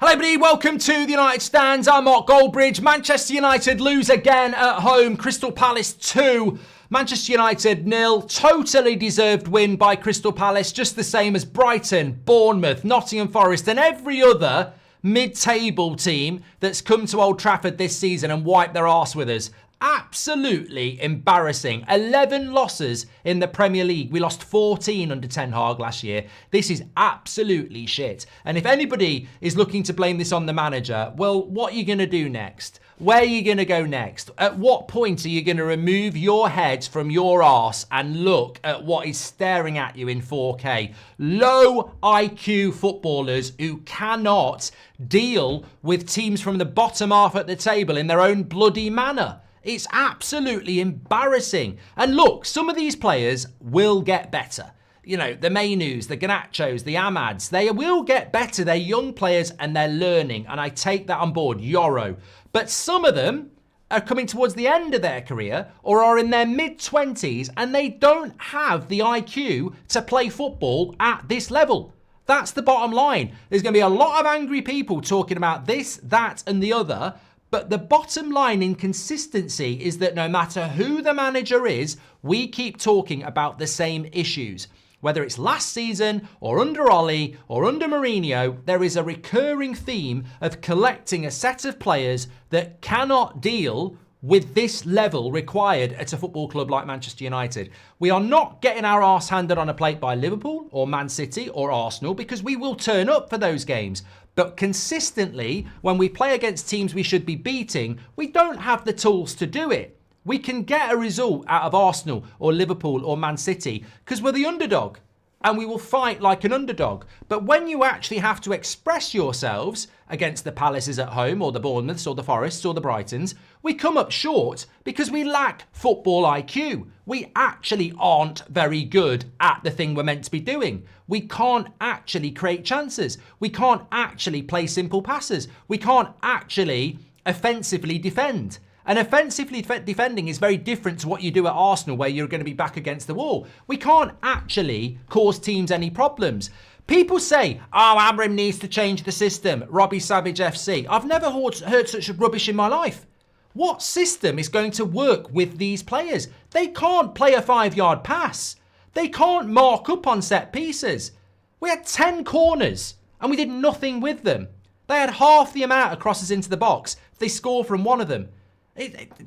Hello everybody, welcome to the United Stands. I'm Mark Goldbridge. Manchester United lose again at home. Crystal Palace 2, Manchester United 0. Totally deserved win by Crystal Palace, just the same as Brighton, Bournemouth, Nottingham Forest and every other mid-table team that's come to Old Trafford this season and wiped their arse with us. Absolutely embarrassing. 11 losses in the Premier League. We lost 14 under Ten Hag last year. This is absolutely shit. And if anybody is looking to blame this on the manager, well, what are you going to do next? Where are you going to go next? At what point are you going to remove your head from your arse and look at what is staring at you in 4K? Low IQ footballers who cannot deal with teams from the bottom half at the table in their own bloody manner. It's absolutely embarrassing. And look, some of these players will get better. You know, the Mainus, the Garnachos, the Amads, they will get better. They're young players and they're learning. And I take that on board, Yoro. But some of them are coming towards the end of their career or are in their mid-20s and they don't have the IQ to play football at this level. That's the bottom line. There's going to be a lot of angry people talking about this, that and the other. But the bottom line in consistency is that no matter who the manager is, we keep talking about the same issues. Whether it's last season or under Ollie or under Mourinho, there is a recurring theme of collecting a set of players that cannot deal with this level required at a football club like Manchester United. We are not getting our arse handed on a plate by Liverpool or Man City or Arsenal because we will turn up for those games. But consistently, when we play against teams we should be beating, we don't have the tools to do it. We can get a result out of Arsenal or Liverpool or Man City because we're the underdog and we will fight like an underdog. But when you actually have to express yourselves against the Palaces at home or the Bournemouths or the Forests or the Brightons, we come up short because we lack football IQ. We actually aren't very good at the thing we're meant to be doing. We can't actually create chances. We can't actually play simple passes. We can't actually offensively defend. And offensively defending is very different to what you do at Arsenal where you're going to be back against the wall. We can't actually cause teams any problems. People say, oh, Amram needs to change the system. Robbie Savage FC. I've never heard such rubbish in my life. What system is going to work with these players? They can't play a 5-yard pass. They can't mark up on set pieces. We had 10 corners and we did nothing with them. They had half the amount of crosses into the box. They score from one of them.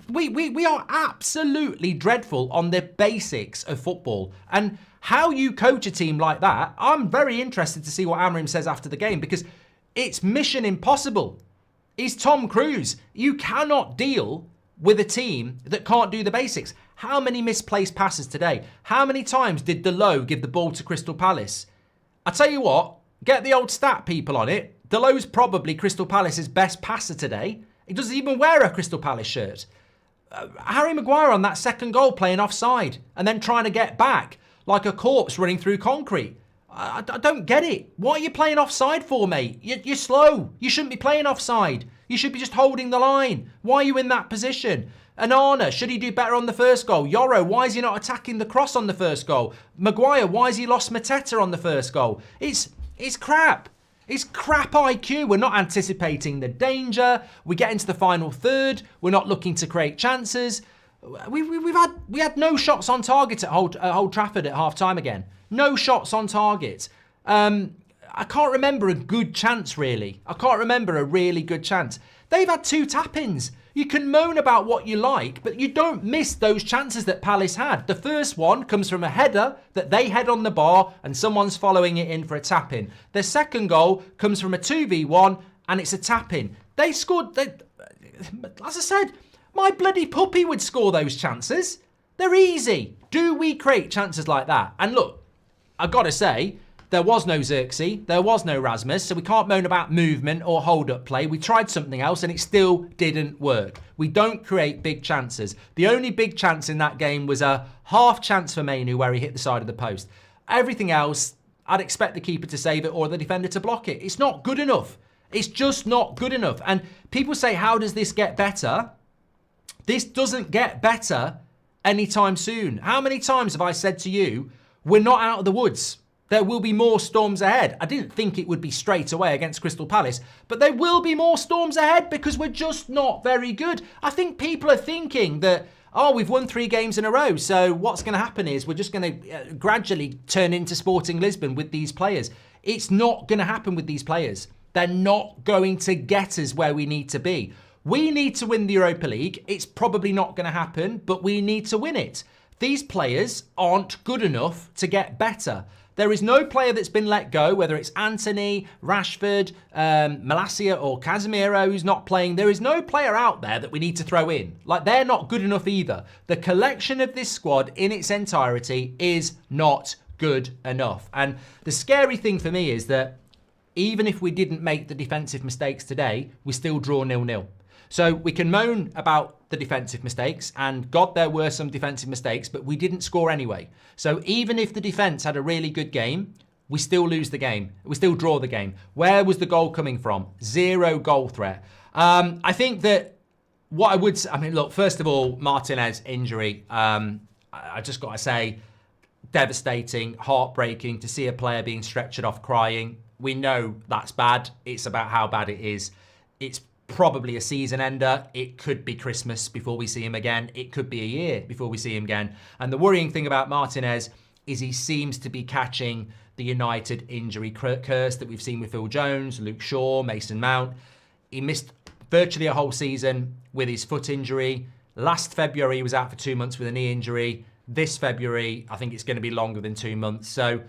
We are absolutely dreadful on the basics of football. And how you coach a team like that, I'm very interested to see what Amram says after the game because it's mission impossible. He's Tom Cruise. You cannot deal with a team that can't do the basics. How many misplaced passes today? How many times did Delo give the ball to Crystal Palace? I tell you what, get the old stat people on it. Delo's probably Crystal Palace's best passer today. He doesn't even wear a Crystal Palace shirt. Harry Maguire on that second goal playing offside and then trying to get back like a corpse running through concrete. I don't get it. What are you playing offside for, mate? You're slow. You shouldn't be playing offside. You should be just holding the line. Why are you in that position? Anana, should he do better on the first goal? Yoro, why is he not attacking the cross on the first goal? Maguire, why has he lost Mateta on the first goal? It's crap. It's crap IQ. We're not anticipating the danger. We get into the final third. We're not looking to create chances. We had no shots on target at Old Trafford at half time again. No shots on target. I can't remember a good chance, really. I can't remember a really good chance. They've had 2 tap-ins. You can moan about what you like, but you don't miss those chances that Palace had. The first one comes from a header that they head on the bar and someone's following it in for a tap-in. The second goal comes from a 2v1 and it's a tap-in. They scored, as I said, my bloody puppy would score those chances. They're easy. Do we create chances like that? And look, I've got to say, there was no Xerxes, there was no Rasmus, so we can't moan about movement or hold-up play. We tried something else and it still didn't work. We don't create big chances. The only big chance in that game was a half chance for Mainu where he hit the side of the post. Everything else, I'd expect the keeper to save it or the defender to block it. It's not good enough. It's just not good enough. And people say, how does this get better? This doesn't get better anytime soon. How many times have I said to you, we're not out of the woods? There will be more storms ahead. I didn't think it would be straight away against Crystal Palace, but there will be more storms ahead because we're just not very good. I think people are thinking that, oh, we've won 3 games in a row, so what's going to happen is we're just going to gradually turn into Sporting Lisbon with these players. It's not going to happen with these players. They're not going to get us where we need to be. We need to win the Europa League. It's probably not going to happen, but we need to win it. These players aren't good enough to get better. There is no player that's been let go, whether it's Anthony, Rashford, Malacia or Casemiro who's not playing. There is no player out there that we need to throw in. Like, they're not good enough either. The collection of this squad in its entirety is not good enough. And the scary thing for me is that even if we didn't make the defensive mistakes today, we still draw 0-0. So we can moan about the defensive mistakes, and God, there were some defensive mistakes, but we didn't score anyway. So even if the defence had a really good game, we still lose the game. We still draw the game. Where was the goal coming from? 0 goal threat. I think that what I would say, I mean, look, first of all, Martinez injury, I just got to say, devastating, heartbreaking to see a player being stretchered off crying. We know that's bad. It's about how bad it is. It's probably a season ender. It could be Christmas before we see him again. It could be a year before we see him again. And the worrying thing about Martinez is he seems to be catching the United injury curse that we've seen with Phil Jones, Luke Shaw, Mason Mount. He missed virtually a whole season with his foot injury. Last February, he was out for 2 months with a knee injury. This February, I think it's going to be longer than 2 months. So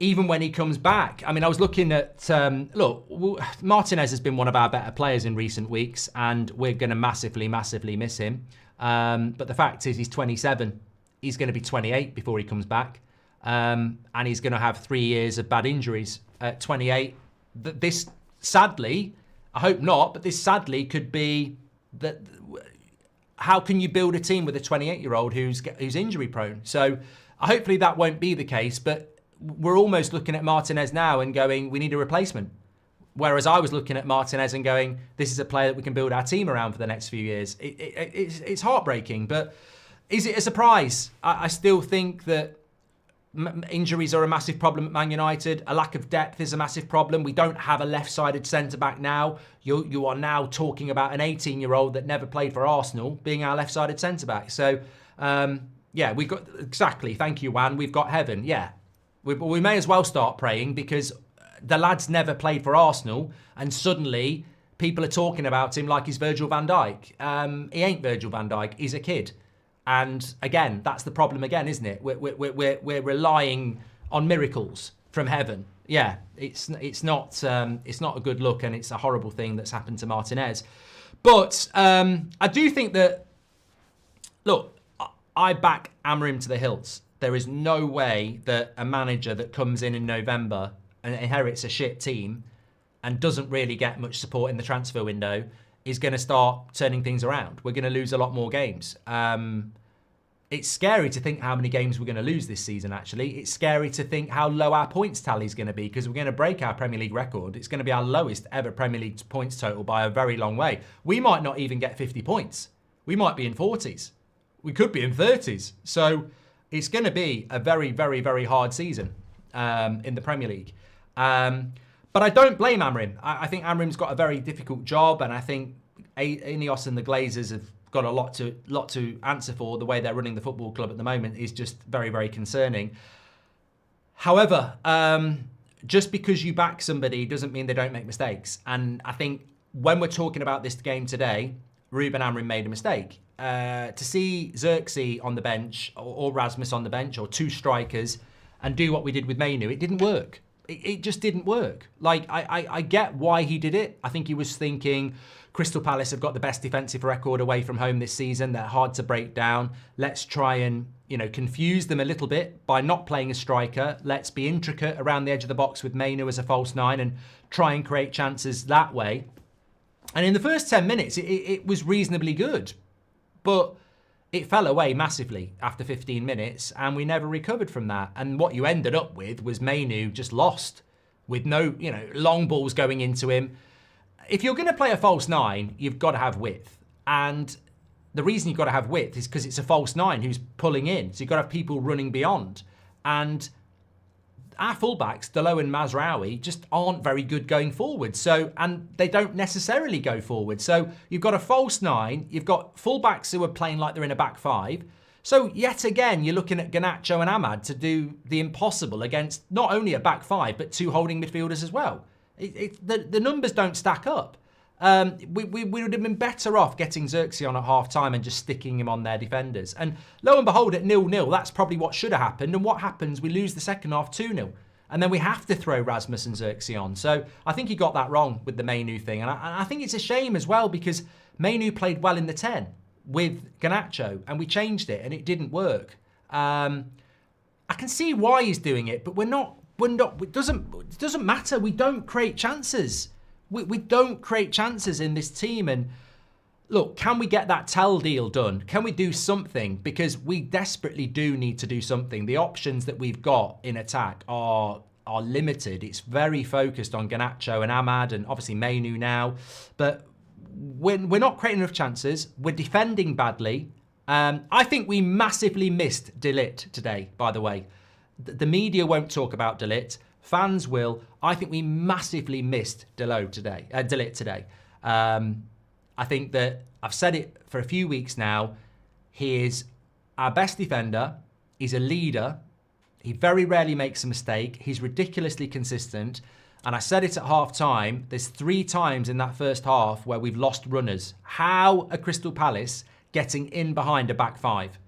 even when he comes back, I mean, I was looking at, look, Martinez has been one of our better players in recent weeks, and we're going to massively, massively miss him. But the fact is, he's 27. He's going to be 28 before he comes back. And he's going to have 3 years of bad injuries at 28. This, sadly, I hope not, but this sadly could be that. How can you build a team with a 28-year-old who's injury prone? So hopefully that won't be the case, but we're almost looking at Martinez now and going, we need a replacement. Whereas I was looking at Martinez and going, this is a player that we can build our team around for the next few years. It's heartbreaking, but is it a surprise? I still think that injuries are a massive problem at Man United. A lack of depth is a massive problem. We don't have a left-sided centre-back now. You are now talking about an 18-year-old that never played for Arsenal being our left-sided centre-back. So, yeah, we've got, exactly, thank you, Juan, we've got heaven, yeah. We may as well start praying because the lad's never played for Arsenal and suddenly people are talking about him like he's Virgil van Dijk. He ain't Virgil van Dijk, he's a kid. And again, that's the problem again, isn't it? We're relying on miracles from heaven. Yeah, it's not a good look, and it's a horrible thing that's happened to Martinez. But I do think that, look, I back Amorim to the hilt. There is no way that a manager that comes in November and inherits a shit team and doesn't really get much support in the transfer window is going to start turning things around. We're going to lose a lot more games. It's scary to think how many games we're going to lose this season, actually. It's scary to think how low our points tally is going to be because we're going to break our Premier League record. It's going to be our lowest ever Premier League points total by a very long way. We might not even get 50 points. We might be in 40s. We could be in 30s. So it's going to be a very, very, very hard season in the Premier League. But I don't blame Amorim. I think Amorim's got a very difficult job, and I think Ineos and the Glazers have got a lot to answer for. The way they're running the football club at the moment is just very, very concerning. However, just because you back somebody doesn't mean they don't make mistakes. And I think when we're talking about this game today, Ruben Amorim made a mistake. To see Xerxes on the bench or Rasmus on the bench or 2 strikers and do what we did with Mainu, it didn't work. It just didn't work. Like, I get why he did it. I think he was thinking Crystal Palace have got the best defensive record away from home this season. They're hard to break down. Let's try and, confuse them a little bit by not playing a striker. Let's be intricate around the edge of the box with Mainu as a false 9 and try and create chances that way. And in the first 10 minutes, it was reasonably good. But it fell away massively after 15 minutes, and we never recovered from that. And what you ended up with was Mainu just lost with no, long balls going into him. If you're going to play a false 9, you've got to have width. And the reason you've got to have width is because it's a false 9 who's pulling in. So you've got to have people running beyond. And our fullbacks, Delo and Mazraoui, just aren't very good going forward. So, and they don't necessarily go forward. So you've got a false 9, you've got fullbacks who are playing like they're in a back 5. So yet again, you're looking at Garnacho and Ahmad to do the impossible against not only a back 5, but 2 holding midfielders as well. The numbers don't stack up. We would have been better off getting Xerxes on at half-time and just sticking him on their defenders. And lo and behold, at 0-0, that's probably what should have happened. And what happens? We lose the second half 2-0. And then we have to throw Rasmus and Xerxes on. So I think he got that wrong with the Mainu thing. And I think it's a shame as well because Mainu played well in the 10 with Garnacho. And we changed it and it didn't work. I can see why he's doing it, but we're not, it doesn't matter. We don't create chances. We don't create chances in this team. And look, can we get that Tell deal done? Can we do something? Because we desperately do need to do something. The options that we've got in attack are limited. It's very focused on Garnacho and Ahmad and obviously Mainu now. But we're not creating enough chances. We're defending badly. I think we massively missed De Ligt today, by the way. The media won't talk about De Ligt. Fans will. I think we massively missed De Ligt today. I think that I've said it for a few weeks now. He is our best defender. He's a leader. He very rarely makes a mistake. He's ridiculously consistent. And I said it at half-time. There's 3 times in that first half where we've lost runners. How are Crystal Palace getting in behind a back 5?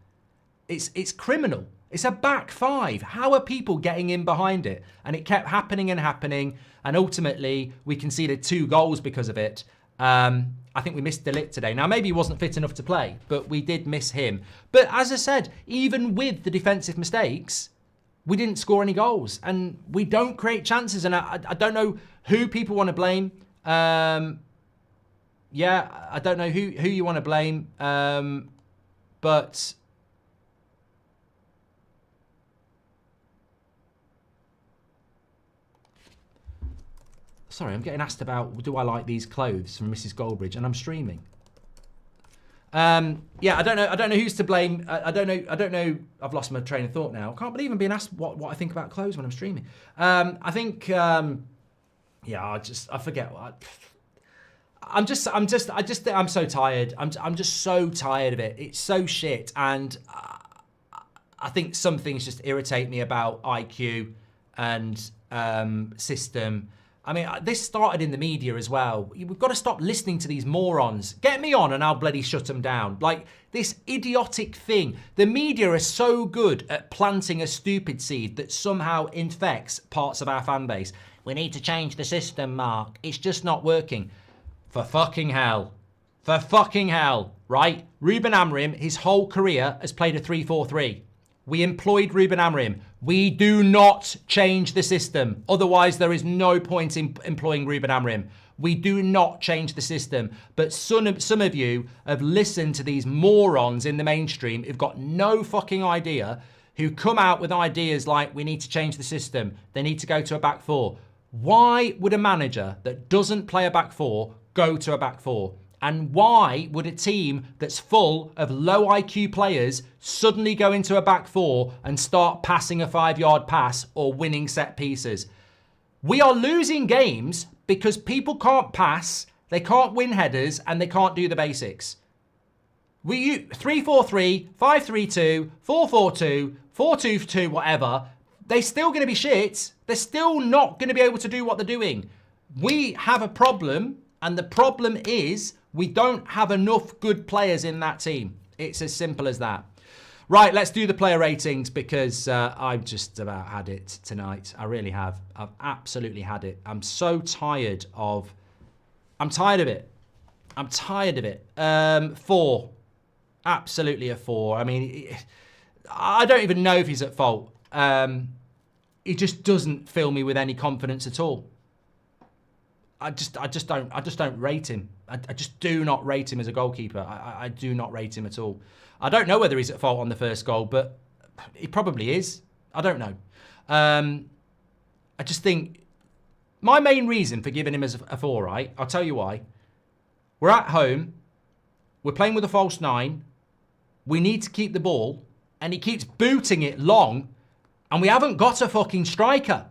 It's criminal. It's a back 5. How are people getting in behind it? And it kept happening and happening. And ultimately, we conceded 2 goals because of it. I think we missed De Ligt today. Now, maybe he wasn't fit enough to play, but we did miss him. But as I said, even with the defensive mistakes, we didn't score any goals. And we don't create chances. And I don't know who people want to blame. Yeah, I don't know who you want to blame. But... Sorry, I'm getting asked about, do I like these clothes from Mrs. Goldbridge? And I'm streaming. Yeah, I don't know who's to blame. I don't know. I've lost my train of thought now. I can't believe I'm being asked what I think about clothes when I'm streaming. I think, yeah, I forget. I'm so tired. I'm just so tired of it. It's so shit. And I think some things just irritate me about IQ and system. I mean, this started in the media as well. We've got to stop listening to these morons. Get me on and I'll bloody shut them down. Like, this idiotic thing. The media are so good at planting a stupid seed that somehow infects parts of our fan base. We need to change the system, Mark. It's just not working. For fucking hell. For fucking hell, right? Ruben Amorim, his whole career, has played a 3-4-3. We employed Ruben Amorim. We do not change the system. Otherwise, there is no point in employing Ruben Amorim. We do not change the system. But some of you have listened to these morons in the mainstream who've got no fucking idea, who come out with ideas like, we need to change the system. They need to go to a back 4. Why would a manager that doesn't play a back 4 go to a back 4? And why would a team that's full of low IQ players suddenly go into a back 4 and start passing a 5-yard pass or winning set pieces? We are losing games because people can't pass, they can't win headers, and they can't do the basics. We use 3-4-3, 5-3-2, 4-4-2, 4-2-2, whatever. They're still going to be shit. They're still not going to be able to do what they're doing. We have a problem, and the problem is we don't have enough good players in that team. It's as simple as that. Right, let's do the player ratings because I've just about had it tonight. I really have. I've absolutely had it. I'm so tired of... I'm tired of it. I'm tired of it. 4. Absolutely a 4. I mean, I don't even know if he's at fault. He just doesn't fill me with any confidence at all. I just don't rate him. I just do not rate him as a goalkeeper. I do not rate him at all. I don't know whether he's at fault on the first goal, but he probably is. I don't know. I just think my main reason for giving him as a 4, right? I'll tell you why. We're at home. We're playing with a false 9. We need to keep the ball, and he keeps booting it long. And we haven't got a fucking striker.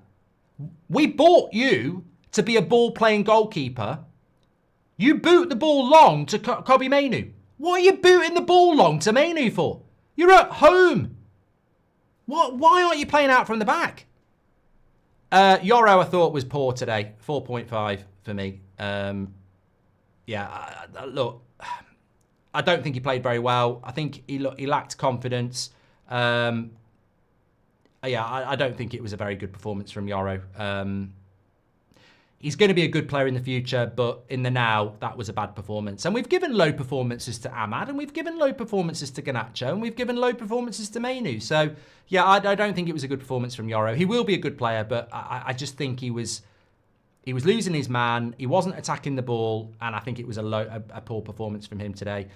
We bought you to be a ball-playing goalkeeper. You boot the ball long to Kobbie Mainoo. What are you booting the ball long to Mainoo for? You're at home. Why aren't you playing out from the back? Yoro, I thought, was poor today. 4.5 for me. Look, I don't think he played very well. I think he lacked confidence. I don't think it was a very good performance from Yoro. He's going to be a good player in the future, but in the now, that was a bad performance. And we've given low performances to Ahmad, and we've given low performances to Garnacho, and we've given low performances to Mainoo. So, yeah, I don't think it was a good performance from Yoro. He will be a good player, but I just think he was losing his man. He wasn't attacking the ball, and I think it was a poor performance from him today.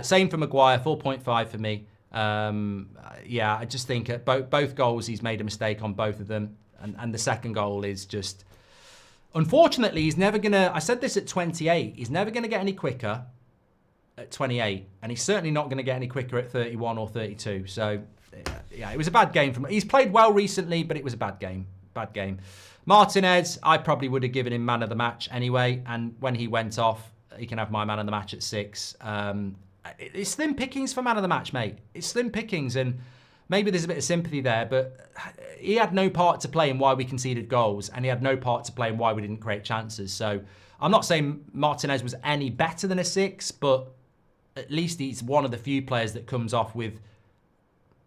Same for Maguire, 4.5 for me. I just think at both goals, he's made a mistake on both of them. And the second goal is just... Unfortunately, he's never going to... I said this at 28. He's never going to get any quicker at 28. And he's certainly not going to get any quicker at 31 or 32. So, yeah, it was a bad game. He's played well recently, but it was a bad game. Bad game. Martinez, I probably would have given him man of the match anyway. And when he went off, he can have my man of the match at 6. It's slim pickings for man of the match, mate. It's slim pickings. And maybe there's a bit of sympathy there, but he had no part to play in why we conceded goals, and he had no part to play in why we didn't create chances. So I'm not saying Martinez was any better than a 6, but at least he's one of the few players that comes off with,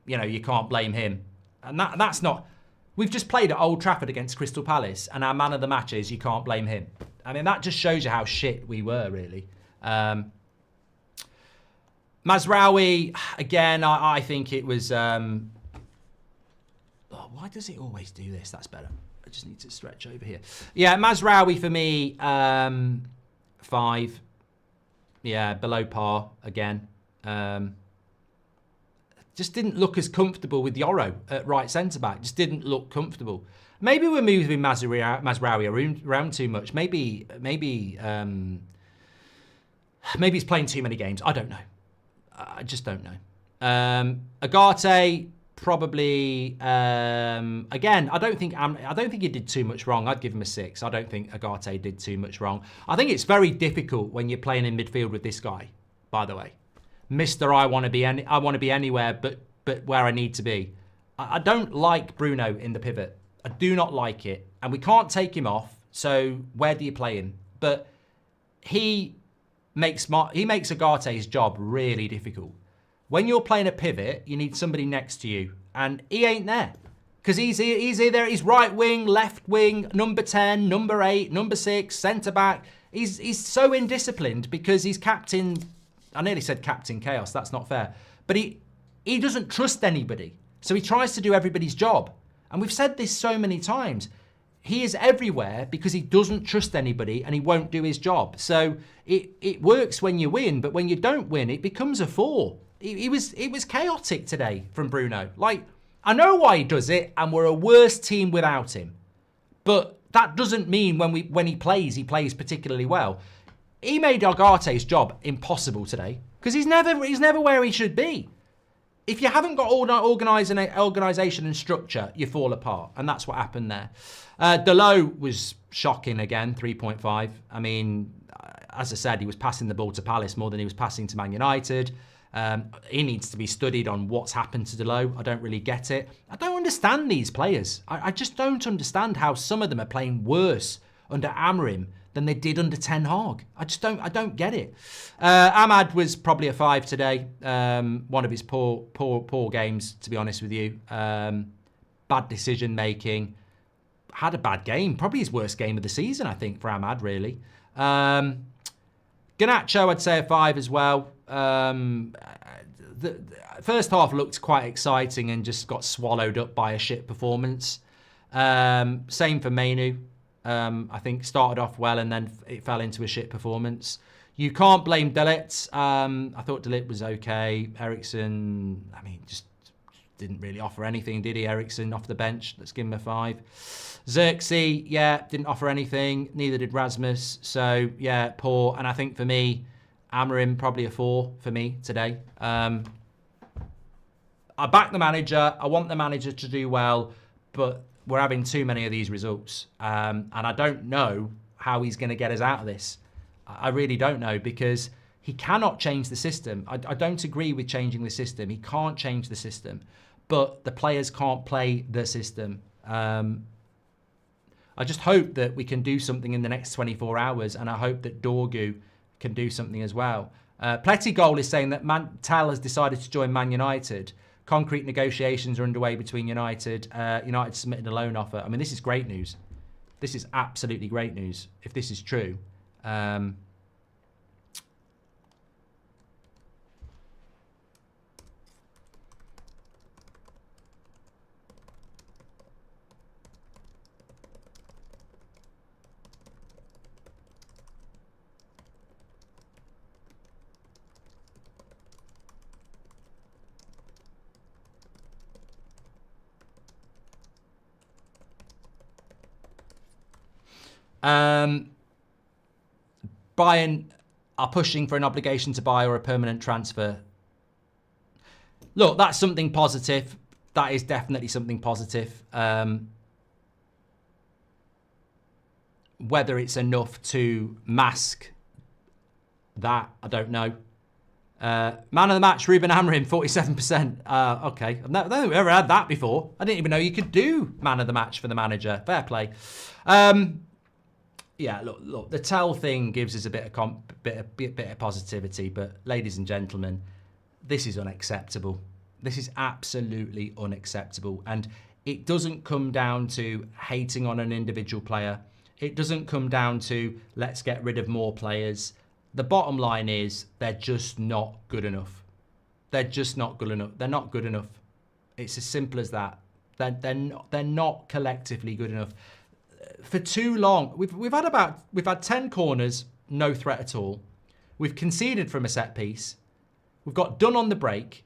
you can't blame him. And that's not... We've just played at Old Trafford against Crystal Palace, and our man of the match is you can't blame him. I mean, that just shows you how shit we were, really. Mazraoui, again, I think it was... why does it always do this? That's better. I just need to stretch over here. Yeah, Mazraoui for me, 5. Yeah, below par again. Just didn't look as comfortable with Yoro at right centre-back. Just didn't look comfortable. Maybe we're moving Mazraoui around too much. Maybe he's playing too many games. I don't know. I just don't know. Agate, probably again. I don't think he did too much wrong. I'd give him a 6. I don't think Agate did too much wrong. I think it's very difficult when you're playing in midfield with this guy. By the way, Mister, I want to be anywhere but where I need to be. I don't like Bruno in the pivot. I do not like it, and we can't take him off. So where do you play him? But he makes Agate's job really difficult. When you're playing a pivot, you need somebody next to you, and he ain't there. Because he's either he's right wing, left wing, number 10, number 8, number 6, centre-back. He's so indisciplined because he's captain... I nearly said Captain Chaos, that's not fair. But he doesn't trust anybody. So he tries to do everybody's job. And we've said this so many times. He is everywhere because he doesn't trust anybody and he won't do his job. So it works when you win, but when you don't win, it becomes a 4. It was chaotic today from Bruno. Like, I know why he does it, and we're a worse team without him. But that doesn't mean when he plays particularly well. He made Agate's job impossible today because he's never where he should be. If you haven't got organisation and structure, you fall apart, and that's what happened there. Dalot was shocking again, 3.5. I mean, as I said, he was passing the ball to Palace more than he was passing to Man United. He needs to be studied on what's happened to Dalot. I don't really get it. I don't understand these players. I just don't understand how some of them are playing worse under Amorim than they did under Ten Hag. I don't get it. Ahmad was probably a 5 today. One of his poor games, to be honest with you. Bad decision making. Had a bad game. Probably his worst game of the season, I think, for Ahmad, really. Garnacho, I'd say a 5 as well. The first half looked quite exciting and just got swallowed up by a shit performance. Same for Mainoo. I think started off well and then it fell into a shit performance. You can't blame De Ligt. I thought De Ligt was okay. Eriksen, I mean, just didn't really offer anything, did he? Eriksen off the bench. Let's give him a 5. Xerxes, yeah, didn't offer anything. Neither did Rasmus. So, yeah, poor. And I think for me, Amorim, probably a 4 for me today. I back the manager. I want the manager to do well. but we're having too many of these results. And I don't know how he's going to get us out of this. I really don't know, because he cannot change the system. I don't agree with changing the system. He can't change the system, but the players can't play the system. I just hope that we can do something in the next 24 hours, and I hope that Dorgu can do something as well. Pletty Goal is saying that Tell has decided to join Man United. Concrete negotiations are underway between United. United submitted a loan offer. I mean, this is great news. This is absolutely great news, if this is true. Bayern are pushing for an obligation to buy or a permanent transfer. Look, that's something positive. That is definitely something positive. Whether it's enough to mask that, I don't know. Man of the match, Ruben Amorim, 47%. Okay, I've never ever had that before. I didn't even know you could do man of the match for the manager. Fair play. Yeah, look, the Tell thing gives us a bit of positivity, but ladies and gentlemen, this is unacceptable. This is absolutely unacceptable, and it doesn't come down to hating on an individual player. It doesn't come down to let's get rid of more players. The bottom line is they're just not good enough. They're just not good enough. They're not good enough. It's as simple as that. They're not collectively good enough. For too long, we've had 10 corners, no threat at all. We've conceded from a set piece. We've got done on the break.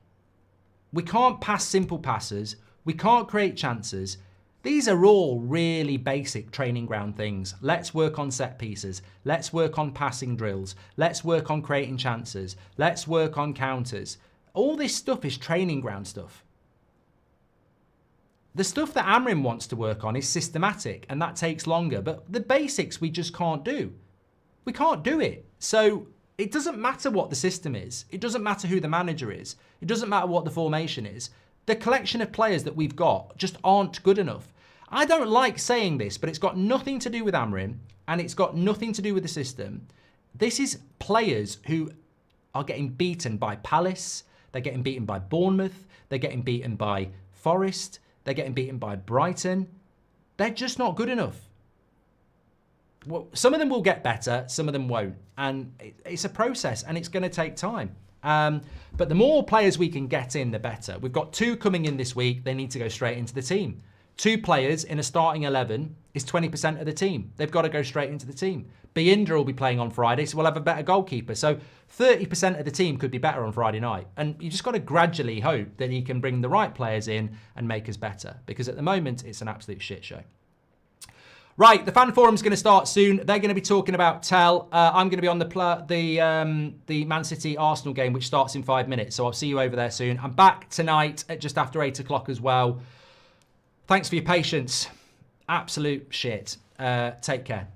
We can't pass simple passes. We can't create chances. These are all really basic training ground things. Let's work on set pieces. Let's work on passing drills. Let's work on creating chances. Let's work on counters. All this stuff is training ground stuff. The stuff that Amorim wants to work on is systematic, and that takes longer. But the basics we just can't do. We can't do it. So it doesn't matter what the system is. It doesn't matter who the manager is. It doesn't matter what the formation is. The collection of players that we've got just aren't good enough. I don't like saying this, but it's got nothing to do with Amorim, and it's got nothing to do with the system. This is players who are getting beaten by Palace. They're getting beaten by Bournemouth. They're getting beaten by Forest. They're getting beaten by Brighton. They're just not good enough. Well, some of them will get better, some of them won't. And it's a process, and it's going to take time. But the more players we can get in, the better. We've got 2 coming in this week. They need to go straight into the team. 2 players in a starting 11 is 20% of the team. They've got to go straight into the team. Biindra will be playing on Friday, so we'll have a better goalkeeper. So 30% of the team could be better on Friday night. And you just got to gradually hope that he can bring the right players in and make us better. Because at the moment, it's an absolute shit show. Right, the fan forum's going to start soon. They're going to be talking about Tell. I'm going to be on the Man City Arsenal game, which starts in 5 minutes. So I'll see you over there soon. I'm back tonight at just after 8 o'clock as well. Thanks for your patience. Absolute shit. Take care.